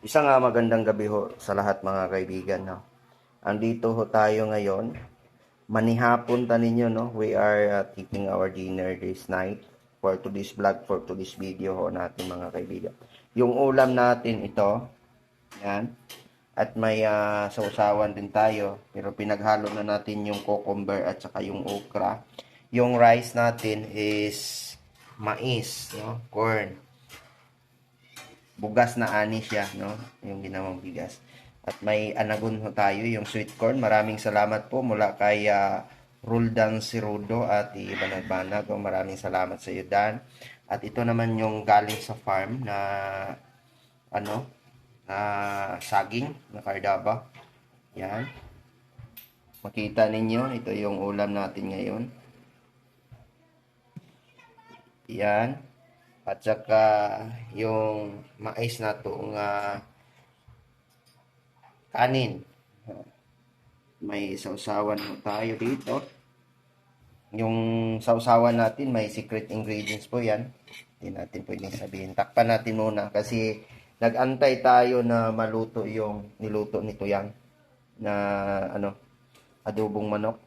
Isang magandang gabi ho sa lahat mga kaibigan. No? Andito ho tayo ngayon. Manihapon ta ninyo, no? We are taking our dinner this night for today's vlog, for today's video ho natin mga kaibigan. Yung ulam natin ito, yan. At may sausawan din tayo, pero pinaghalo na natin yung cucumber at saka yung okra. Yung rice natin is mais, no? Corn. Bugas na ani siya, no? Yung ginawang bigas. At may anagon ho tayo, yung sweet corn. Maraming salamat po mula kay Roldan Sirudo at Ibanagbanag. Maraming salamat sa iyo, Dan. At ito naman yung galing sa farm na saging na kardaba. Yan. Makita ninyo, ito yung ulam natin ngayon. Yan. At saka yung mais na itong kanin. May sausawan tayo dito. Yung sausawan natin may secret ingredients po yan. Hindi natin pwedeng sabihin. Takpan natin muna kasi nag-antay tayo na maluto yung niluto nito yan. Na adobong manok.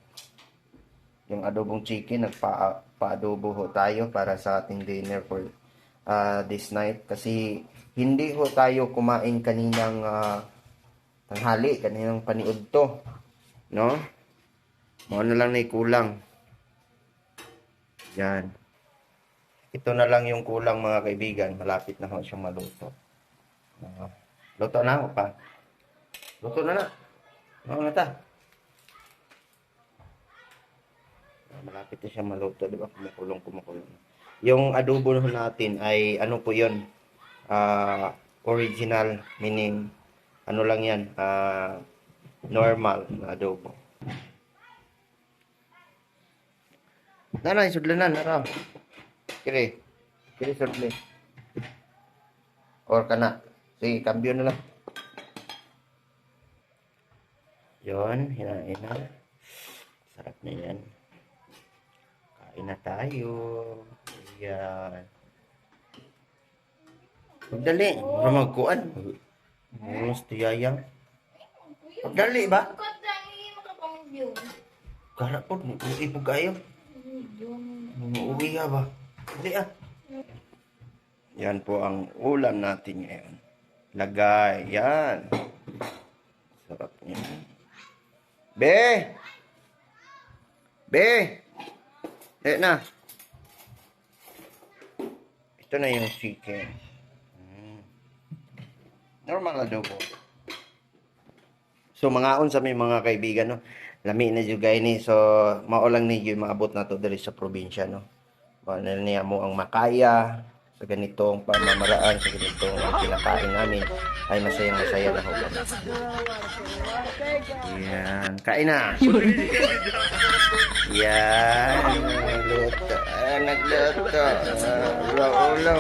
Yung adobong chicken, nagpa-adobo ho tayo para sa ating dinner for this night kasi hindi ho tayo kumain kaninang tanghali, kaninang paniudto, no? Mo na lang na kulang. Yan. Ito na lang yung kulang mga kaibigan, malapit na ho siyang maluto. Luto na ho pa. Luto na na. Ano na ta? Malapit na siyang maluto, di ba? Kumukulong. Yung adobo natin ay ano po yun? Original, meaning ano lang yan? Normal na adobo. Nanay, sudlanan, nara. Kiri sudli. Or kana. Sige, kambyo na lang. Yun, hinain na. Sarap na yan. Kain na tayo. Ayan. Pagdali. Para magkuhan. Mas tiyayang. Pagdali ba? Karap po. Ipog kayo. Uuwi ka ba? Dali ah. Yan po ang ulam natin ngayon. Lagay. Yan. Sarap niya. Be! Na. Ito na yung chicken. Normal adobo. So mga sa may mga kaibigan, no. Lami na jud gay ni, so mao lang ni yung maabot na to diri sa probinsya, no. Wala niya mo ang makaya sa ganitong pamamaraan, sa ganitong kinakain namin ay masaya na ho. Yan, kain na. Yan, nagluto. Ulo.